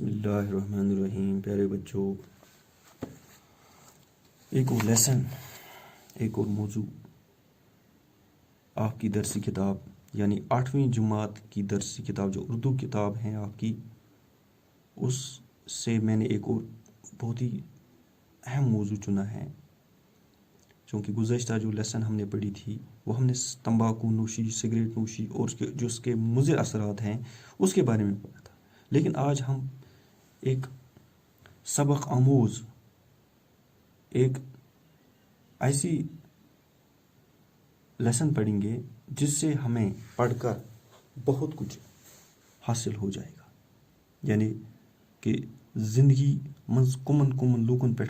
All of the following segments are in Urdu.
بسم اللہ الرحمن الرحیم. پیارے بچوں، ایک اور لیسن، ایک اور موضوع آپ کی درسی کتاب یعنی 8ویں جماعت کی درسی کتاب جو اردو کتاب ہیں آپ کی، اس سے میں نے ایک اور بہت ہی اہم موضوع چنا ہے. چونکہ گزشتہ جو لیسن ہم نے پڑھی تھی وہ ہم نے تمباکو نوشی، سگریٹ نوشی اور اس کے مضر اثرات ہیں اس کے بارے میں پڑھا تھا. لیکن آج ہم ایک سبق آموز، ایک ایسی لیسن پڑھیں گے جس سے ہمیں پڑھ کر بہت کچھ حاصل ہو جائے گا. یعنی کہ زندگی منز کمن کمن لوگن پہ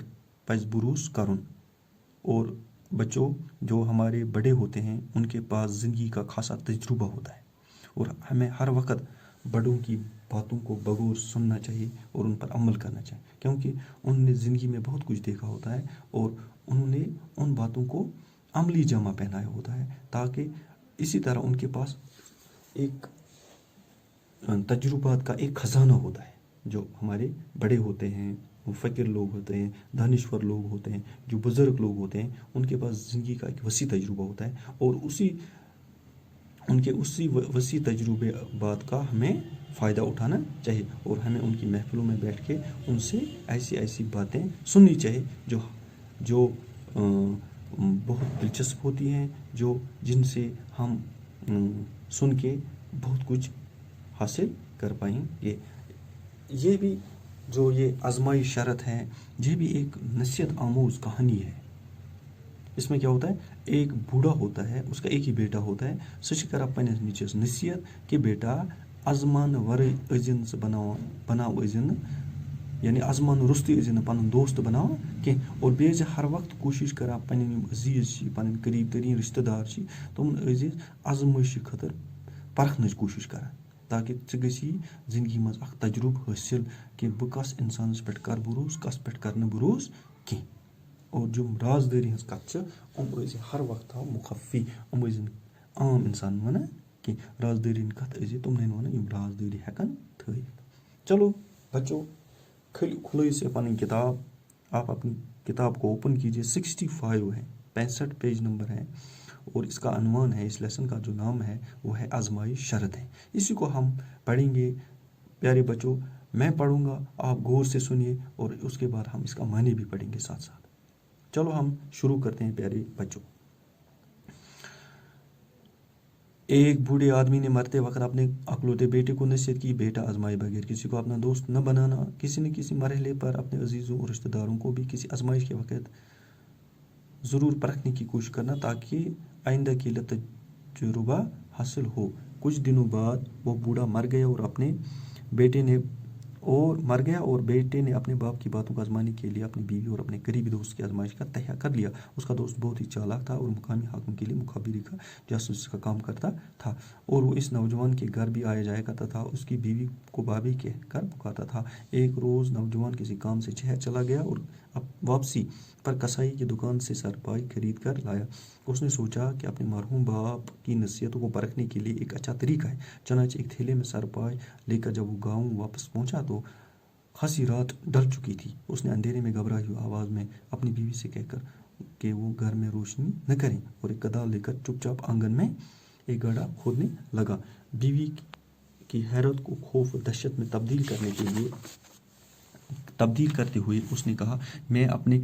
پز بروس کرن. اور بچوں، جو ہمارے بڑے ہوتے ہیں ان کے پاس زندگی کا خاصا تجربہ ہوتا ہے، اور ہمیں ہر وقت بڑوں کی باتوں کو بغور سننا چاہیے اور ان پر عمل کرنا چاہیے، کیونکہ انہوں نے زندگی میں بہت کچھ دیکھا ہوتا ہے اور انہوں نے ان باتوں کو عملی جامہ پہنایا ہوتا ہے، تاکہ اسی طرح ان کے پاس ایک تجربات کا ایک خزانہ ہوتا ہے. جو ہمارے بڑے ہوتے ہیں، وہ فقیر لوگ ہوتے ہیں، دانشور لوگ ہوتے ہیں، جو بزرگ لوگ ہوتے ہیں، ان کے پاس زندگی کا ایک وسیع تجربہ ہوتا ہے، اور ان کے اسی وسیع تجربے بات کا ہمیں فائدہ اٹھانا چاہیے، اور ہمیں ان کی محفلوں میں بیٹھ کے ان سے ایسی باتیں سننی چاہیے جو بہت دلچسپ ہوتی ہیں، جن سے ہم سن کے بہت کچھ حاصل کر پائیں گے. یہ بھی جو یہ آزمائی شرط ہے، یہ بھی ایک نصیحت آموز کہانی ہے. اس میں کیا ہوتا ہے، ایک بوڑھا ہوتا ہے، اس کا ایک ہی بیٹا ہوتا ہے. سچ کر پنس نیچس نصیحت کہ بیٹا ازمان ورے ازن سے بناو ازن، یعنی ازمان رستی ازن پن دوست بناو کہ، اور بیز ہر وقت کوشش کرا پن عزیز پن قریب ترین رشتہ دار تمن عزیز آزمائشی خاطر پرکھنچ کوشش کرا، تاکہ ژے زندگی مز اخ تجربہ حاصل کہ بہ کس انسانس پہ کر بروس، کس پہ کر بروس کی. اور جو رازداری ہز کت ہر وقت تھو مخفی، عام انسان ونان کہ رازداری کت تمن ون رازداری ہیکن تھوت. چلو بچوں، کھلائیے سے اپنی کتاب، آپ اپنی کتاب کو اوپن کیجیے. 65 ہے، 65 پیج نمبر ہے، اور اس کا عنوان ہے، اس لیسن کا جو نام ہے وہ ہے آزمائی شرط ہے. اسی کو ہم پڑھیں گے. پیارے بچوں، میں پڑھوں گا، آپ غور سے سنیے، اور اس کے بعد ہم اس کا معنی بھی پڑھیں گے ساتھ ساتھ. چلو ہم شروع کرتے ہیں. پیارے بچوں، ایک بوڑھے آدمی نے مرتے وقت اپنے اکلوتے بیٹے کو نصیحت کی، بیٹا آزمائے بغیر کسی کو اپنا دوست نہ بنانا. کسی نہ کسی مرحلے پر اپنے عزیزوں اور رشتہ داروں کو بھی کسی آزمائش کے وقت ضرور پرکھنے کی کوشش کرنا، تاکہ آئندہ کے لیے تجربہ حاصل ہو. کچھ دنوں بعد وہ بوڑھا مر گیا اور بیٹے نے اپنے باپ کی باتوں کو آزمانے کے لیے اپنی بیوی اور اپنے قریبی دوست کی آزمائش کا تہیہ کر لیا. اس کا دوست بہت ہی چالاک تھا اور مقامی حاکم کے لیے مخابرے کا جاسوسی کا کام کرتا تھا، اور وہ اس نوجوان کے گھر بھی آیا جایا کرتا تھا. اس کی بیوی کو بابی کہہ کر پکارتا تھا. ایک روز نوجوان کسی کام سے شہر چلا گیا اور واپسی پر کسائی کی دکان سے سرپائی خرید کر لایا. اس نے سوچا کہ اپنے مرحوم باپ کی نصیحتوں کو پرکھنے کے لیے ایک اچھا طریقہ ہے. چنانچہ ایک تھیلے میں سرپائی لے کر جب وہ گاؤں واپس پہنچا تو خاصی رات ڈل چکی تھی. اس نے اندھیرے میں گھبرائی ہوئی آواز میں اپنی بیوی سے کہہ کر کہ وہ گھر میں روشنی نہ کریں، اور ایک کدال لے کر چپ چاپ آنگن میں ایک گڑھا کھودنے لگا. بیوی کی حیرت کو خوف اور دہشت میں تبدیل کرتے ہوئے اس نے کہا، میں اپنے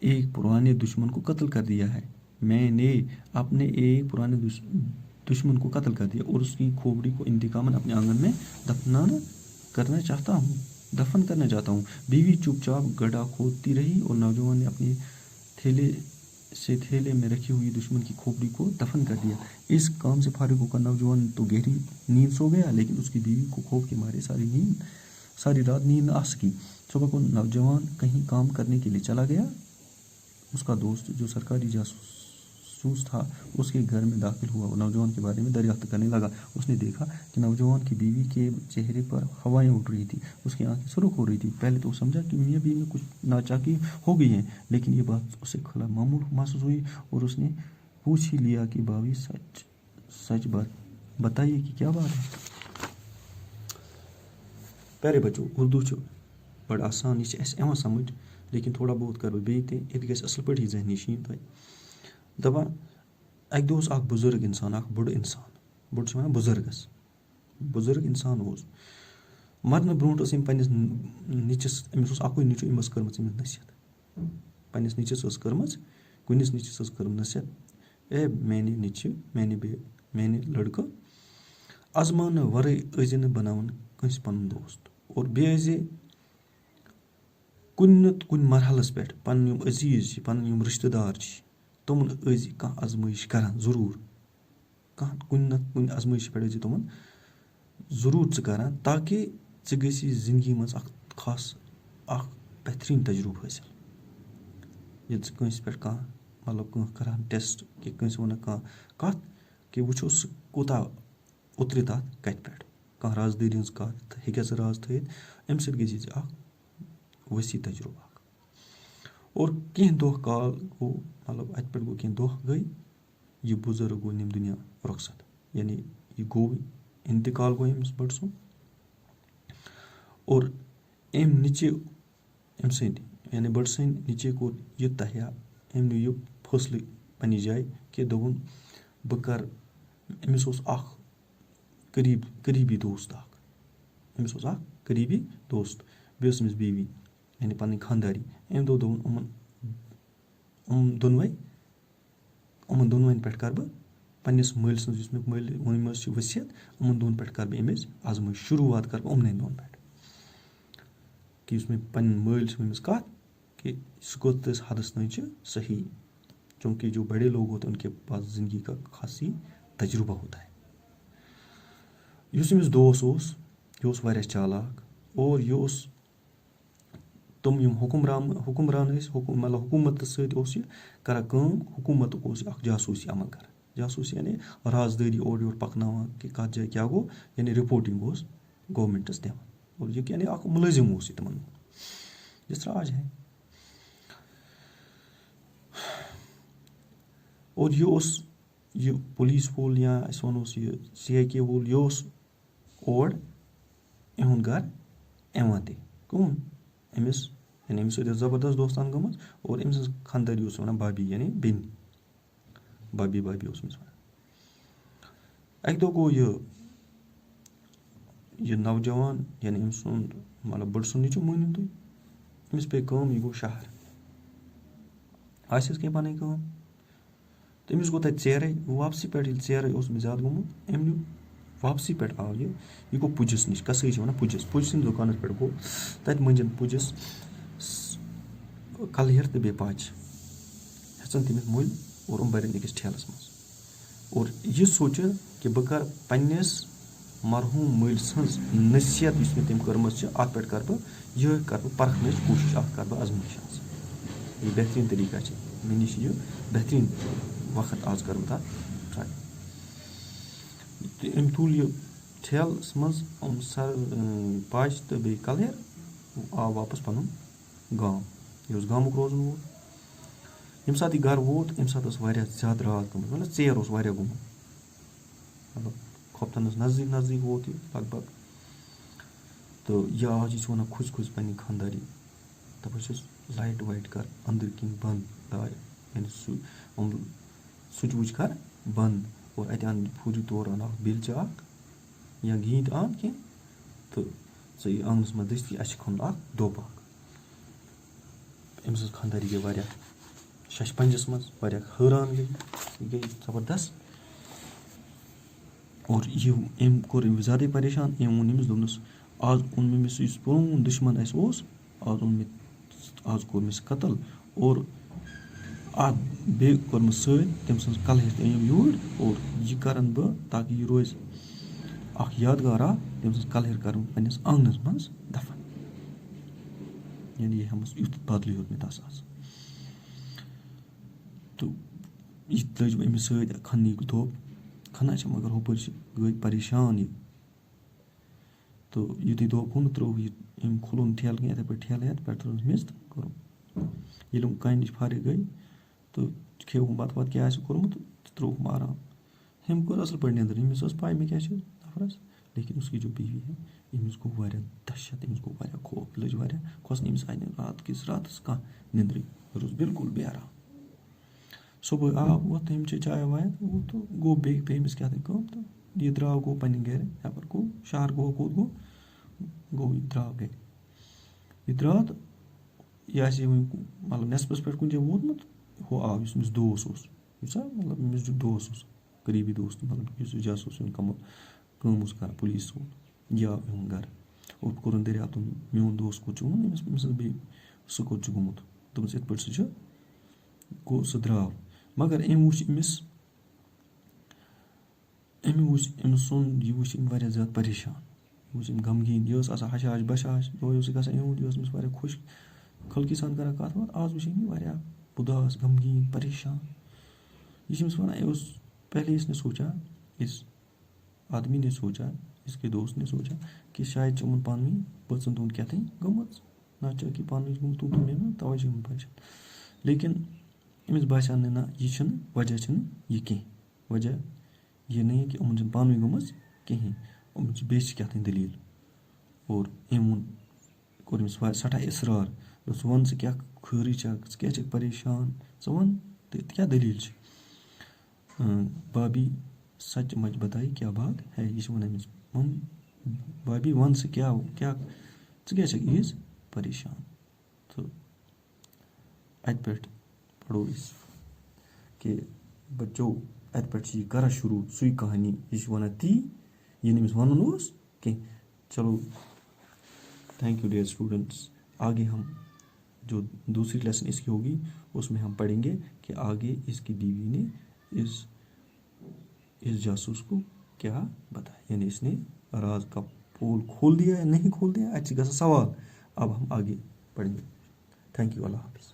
ایک پرانے دشمن کو قتل کر دیا ہے. میں نے اپنے ایک پرانے دشمن کو قتل کر دیا اور اس کی کھوپڑی کو انتقاماً اپنے آنگن میں دفن کرنا چاہتا ہوں. بیوی چپ چاپ گڑھا کھودتی رہی اور نوجوان نے اپنے تھیلے میں رکھی ہوئی دشمن کی کھوپڑی کو دفن کر دیا. اس کام سے فارغ ہو کر نوجوان تو گہری نیند سو گیا، لیکن اس کی بیوی کو خوف کے مارے ساری رات نیند نہ آ سکی. صبح کو نوجوان کہیں کام کرنے کے لیے چلا گیا. اس کا دوست جو سرکاری جاسوس تھا اس کے گھر میں داخل ہوا اور نوجوان کے بارے میں دریافت کرنے لگا. اس نے دیکھا کہ نوجوان کی بیوی کے چہرے پر ہوائیں اٹھ رہی تھی، اس کی آنکھیں سرخ ہو رہی تھی. پہلے تو وہ سمجھا کہ میاں بیوی میں کچھ ناچاکی ہو گئی ہے، لیکن یہ بات اسے خلا معمول محسوس ہوئی اور اس نے پوچھ ہی لیا کہ بھابی سچ بتائیے کہ کیا بات ہے. پیارے بچو اردو چھُ بڑٕ آسان یہِ چھِ اَسہِ یِوان سمجھ لیکن تھوڑا بہت کَرٕ بہٕ بیٚیہِ تہِ ییٚتہِ گژھِ اَصٕل پٲٹھۍ یہِ ذہنی شیٖن تۄہہِ دَپان اَکہِ دۄہ اوس اَکھ بُزرٕگ اِنسان اَکھ بوٚڑ اِنسان بوٚڑ چھِ وَنان بُزرگَس بُزرٕگ اِنسان اوس مرنہٕ برونٛٹھ ٲس أمۍ پنٛنِس نِچِس أمِس اوس اَکُے نیٚچوٗ أمۍ ٲس کٔرمٕژ أمِس نصیحت پنٛنِس نیٚچِس ٲس کٔرمٕژ کُنِس نیٚچِس ٲس کٔرمٕژ نصیحت میٛانہِ نیٚچِو میٛانہِ لٔڑکہٕ آزماونہٕ وَرٲے ٲسۍ زِ نہٕ بَناوُن کٲنٛسہِ پَنُن دوست اور بیٚیہِ ٲسۍ زِ کُنہِ نَتہٕ کُنہِ مرحلَس پٮ۪ٹھ پَنٕنۍ یِم عزیٖز چھِ پَنٕنۍ یِم رِشتہٕ دار چھِ تِمَن ٲسۍ زِ کانٛہہ آزمٲیِش کَران ضروٗر کانٛہہ کُنہِ نَتہٕ کُنہِ آزمٲیشہِ پٮ۪ٹھ ٲسۍ زِ تِمَن ضروٗر ژٕ کَران تاکہِ ژٕ گٔژھی زِندگی منٛز اَکھ خاص اَکھ بہتریٖن تجرُبہٕ حٲصِل ییٚلہِ ژٕ کٲنٛسہِ پٮ۪ٹھ کانٛہہ مطلب کانٛہہ کَران ٹٮ۪سٹ کہِ کٲنٛسہِ وَنان کانٛہہ کَتھ کہِ وٕچھو سُہ کوٗتاہ اُترِ تَتھ کَتھِ پٮ۪ٹھ کانٛہہ رازدٲری ہٕنٛز کَتھ ہیٚکیٛا ژٕ راز تھٲیِتھ اَمہِ سۭتۍ گژھی ژےٚ اَکھ ؤسیع تجرُبہٕ اَکھ اور کینٛہہ دۄہ کال گوٚو مطلب اَتہِ پٮ۪ٹھ گوٚو کینٛہہ دۄہ گٔے یہِ بُزرٕگ گوٚو ییٚمہِ دُنیا رۄخصت یعنی یہِ گوٚو اِنتقال گوٚو أمِس بٔڑ سُنٛد اور أمۍ نِچہِ أمۍ سٕنٛدۍ یعنی بٔڑ سٕنٛدۍ نِچے کوٚر یہِ تہیا أمۍ نیوٗ یہِ فٲصلہٕ پنٛنہِ جایہِ کہِ دوٚپُن بہٕ کَرٕ أمِس اوس اَکھ قریٖبی دوست اَکھ أمِس اوس اَکھ قریٖبی دوست بیٚیہِ ٲس أمِس بیوی یعنی پَنٕنۍ خانٛداری أمۍ دوٚپُن یِمَن دۄنوَے پٮ۪ٹھ کَرٕ بہٕ پنٛنِس مٲلۍ سٕنٛز یُس مےٚ مٲلۍ ووٚنمُت چھِ ؤصیت یِمَن دۄن پٮ۪ٹھ کَرٕ بہٕ أمِس آزمٲیش شروٗعات کَرٕ بہٕ یِمنٕے دۄن پٮ۪ٹھ کہِ یُس مےٚ پنٕنۍ مٲلۍ چھِ ؤنمٕژ کَتھ کہ سُہ کۭتِس حدس تام چھِ صحیح چونکہ جو بڑے لوگ ہوتے ہیں ان کے پاس زندگی کا خاصی تجربہ ہوتا ہے یُس أمِس دوس اوس یہِ اوس واریاہ چالاک اور یہِ اوس تِم یِم حُکُمران ٲسۍ مطلب حکوٗمتَس سۭتۍ اوس یہِ کَران کٲم حکوٗمتُک اوس یہِ اَکھ جاسوٗسی عمل کَران جاسوٗسی یعنی رازدٲری اورٕ یورٕ پَکناوان کہِ کَتھ جایہِ کیٛاہ گوٚو یعنی رِپوٹِنٛگ اوس گورمٮ۪نٛٹَس دِوان اور یہِ یعنی اَکھ مُلٲزِم اوس یہِ تِمَن جِس طرح آج ہے اور یہِ اوس یہِ پُلیٖس وول یا أسۍ وَنوس یہِ CIK وول یہِ اوس اور یِہُنٛد گَرٕ یِوان تہِ کٕم أمِس یعنی أمِس سۭتۍ ٲس زبردست دوستان گٔمٕژ اور أمۍ سٕنٛز خانٛدٲری اوس وَنان بابی یعنی بیٚنہِ بابی اوس أمِس وَنان اَکہِ دۄہ گوٚو یہِ نوجوان یعنی أمۍ سُنٛد مطلب بٔڑ سُنٛد نیٚچوٗ مٲنِو تُہۍ أمِس پیٚیہِ کٲم یہِ گوٚو شہر آسٮ۪س کینٛہہ پَنٕنۍ کٲم تہٕ أمِس گوٚو تَتہِ ژیرَے واپسی پٮ۪ٹھ ییٚلہِ ژیرَے اوس أمِس زیادٕ گوٚمُت أمۍ نیوٗ واپسی پٮ۪ٹھ آو یہِ گوٚو پُجِس نِش کَسٲے چھِ وَنان پُجِس سٕنٛدِس دُکانَس پٮ۪ٹھ گوٚو تَتہِ مٔنٛجِن پُجِس کَلہِر تہٕ بیٚیہِ پاچہِ ہٮ۪ژَن تٔمِس مٔلۍ اور یِم بَرن أکِس ٹھیلَس منٛز اور یہِ سونٛچہِ کہِ بہٕ کَرٕ پنٛنِس مرحوٗم مٲلۍ سٕنٛز نصیحت یُس مےٚ تٔمۍ کٔرمٕژ چھِ اَتھ پٮ۪ٹھ کَرٕ بہٕ یِہوٚے کَرٕ بہٕ پَرکھنٕچ کوٗشِش اَتھ کَرٕ بہٕ آزمٲیش آز یہِ بہتریٖن طریٖقہ چھِ مےٚ نِش یہِ بہتریٖن وقت آز کَرٕ بہٕ تَتھ ٹرٛاے تہٕ أمۍ تُل یہِ ٹھیلَس منٛز یِم پاچہِ تہٕ بیٚیہِ کَلہِر آو واپَس پَنُن گام یہِ اوس گامُک روزَن وول ییٚمہِ ساتہٕ یہِ گَرٕ ووت اَمہِ ساتہٕ ٲس واریاہ زیادٕ رات گٔمٕژ مطلب ژیر اوس واریاہ گوٚمُت مطلب خۄفتَنَس نزدیٖک ووت یہِ لگ بگ تہٕ یہِ آو یہِ چھِ وَنان کھوٚژ پنٛنہِ خانٛداری دَپان چھِس لایٹ وایٹ کَر أنٛدٕرۍ کِنۍ بنٛد درٛاے یعنی سُچ وُچ کَر بنٛد اور اَتہِ اَن پھوٗرِ تورٕ اَن اَکھ بیلچہِ اَکھ یا گیٖنٛتۍ اَن کینٛہہ تہٕ ژٕ یہِ آنٛگنَس منٛز دٔستی اَسہِ چھِ کھوٚن اَکھ دوٚب اَکھ أمۍ سٕنٛز خانٛداری گٔے واریاہ شَشہِ پنٛجَس منٛز واریاہ حٲران گٔے یہِ گٔے زبردست اور أمۍ کوٚر أمِس زیادَے پریشان أمۍ ووٚن أمِس دوٚپنَس آز اوٚن مےٚ أمِس یُس پرٛون دُشمَن اَسہِ اوس آز کوٚر مےٚ سُہ قتل اور اَتھ بیٚیہِ کوٚرمُت سۭتۍ تٔمۍ سٕنٛز کَلہِر تہِ أنِم یوٗرۍ اور یہِ کَرَن بہٕ تاکہِ یہِ روزِ اَکھ یادگار اَکھ تٔمۍ سٕنٛز کَلہِر کَرُن پنٛنِس آنٛگنَس منٛز دَفن یعنی یہِ ہٮ۪مَس یُتھ بدلٕے ہیوٚت مےٚ تَس آز تہٕ یہِ تہِ لٔج بہٕ أمِس سۭتۍ کھننٕکۍ دوٚب کھَنان چھِ مگر ہُپٲرۍ چھِ گٔے پریشان یہِ تہٕ یُتھُے دوٚب کُن ترٛووُکھ یہِ أمۍ کھُلوُن ٹھیلہٕ کِنۍ یِتھَے پٲٹھۍ ٹھیلہٕ ہٮ۪تھ پٮ۪ٹھ ترٛٲوٕس میٚژ تہٕ کوٚرُم ییٚلہِ یِم کامہِ نِش فارغ گٔے تہٕ کھیوٚوُم بَتہٕ کیٛاہ آسہِ کوٚرمُت تہٕ ترٛووُکھ آرام ہُمۍ کوٚر اَصٕل پٲٹھۍ نیٚنٛدٕر أمِس ٲس پَے مےٚ کیٛاہ چھِ نفرَس لیکن اس کی جو بیوی ہے أمِس گوٚو واریاہ دہشت، أمِس گوٚو واریاہ خوف، لٔج واریاہ کھوژنہٕ، أمِس آیہِ نہٕ رات کِس راتَس کانٛہہ نیٚنٛدرٕے، یہِ روٗز بِلکُل بے آرام. صُبحٲے آو ووٚتھ تٔمۍ چے چاے واے تہٕ ووٚتھ تہٕ گوٚو بیٚیہِ پیٚیہِ أمِس کیٛاہ تام کٲم تہٕ یہِ درٛاو گوٚو پنٛنہِ گَرِ یَپٲرۍ گوٚو شہر گوٚو کوٚت گوٚو یہِ درٛاو گَرِ. یہِ درٛاو تہٕ یہِ آسہِ وٕنۍ مطلب نٮ۪صبَس پٮ۪ٹھ کُنہِ جایہِ ووتمُت، ہُہ آو یُس أمِس دوس اوس، یُس مطلب أمِس دوس اوس قریٖبی دوس تہٕ مطلب یُس جاسوٗس کٲم اوس کَران پُلیٖس صوب، یہِ آو یِہُنٛد گَرٕ اور کوٚرُن دٔریاو تُل میون دوس کوٚت چھُ گوٚمُت، أمِس ٲس بیٚیہِ سُہ کوٚت چھُ گوٚمُت، دوٚپمَس یِتھ پٲٹھۍ سُہ چھُ گوٚو سُہ درٛاو. مگر أمۍ وٕچھ أمۍ سُنٛد یہِ وٕچھ أمۍ واریاہ زیادٕ پریشان، یہِ وٕچھ أمۍ غمگیٖن، یہِ ٲس آسان ہَشاش بَشاش، یہوے اوس یہِ گژھان یِہُنٛد، یہِ ٲس أمِس واریاہ خۄش خلقی سان کَران کَتھ وَتھ. آز وٕچھ أمۍ یہِ واریاہ اُداس غمگیٖن پریشان. یہ أمِس وَنان یہِ اوس پہلے اس نے سوچا، اس آدمی نے سوچا، اس کے دوست نے سوچا کہ شاید چھِ یِمَن پانہٕ ؤنۍ بٲژَن دۄن کیٛاہ تام گٔمٕژ، ناچٲکی پانہٕ ؤنۍ چھِ گوٚمُت تُم مےٚ منٛز، تَوَے چھِ یِمَن پریشان. لیکن أمِس باسیٛو نہٕ نہ یہِ چھُنہٕ وجہ چھِنہٕ یہِ کینٛہہ، وجہ یہِ نہٕ کہِ یِمَن چھِنہٕ پانہٕ ؤنۍ گٔمٕژ کِہیٖنۍ، یِمَن چھِ بیٚیہِ چھِ کیٛاہ تام دٔلیٖل. اور أمۍ ووٚن کوٚر أمِس سٮ۪ٹھاہ اِصرار، دوٚپُس وَن ژٕ کیٛاہ خٲرٕے چھَکھ، ژٕ کیٛازِ چھَکھ پریشان، ژٕ وَن تہٕ کیٛاہ دٔلیٖل چھِ. بھابھی سچ مچ بتائی کیٛاہ بات ہے، یہِ چھِ وَنان أمِس بھابھی وَن ژٕ کیٛاہ ژٕ کیٛازِ چھَکھ ییٖژ پریشان. تہٕ اَتہِ پٮ۪ٹھ پَرو أسۍ کہِ بَچو اَتہِ پٮ۪ٹھ چھِ یہِ کَران شروٗع سُے کہانی، یہِ چھِ وَنان تی یہِ نہٕ أمِس وَنُن اوس کینٛہہ. چلو تھینک یو ڈیئر اسٹوڈنٹس. آگے ہم جو دوسری لیسن اس کی ہوگی اس میں ہم پڑھیں گے کہ آگے اس کی بیوی نے اس جاسوس کو کیا بتایا، یعنی اس نے راز کا پول کھول دیا یا نہیں کھول دیا. اچھی گژھان سوال. اب ہم آگے پڑھیں گے. Thank you. اللہ حافظ.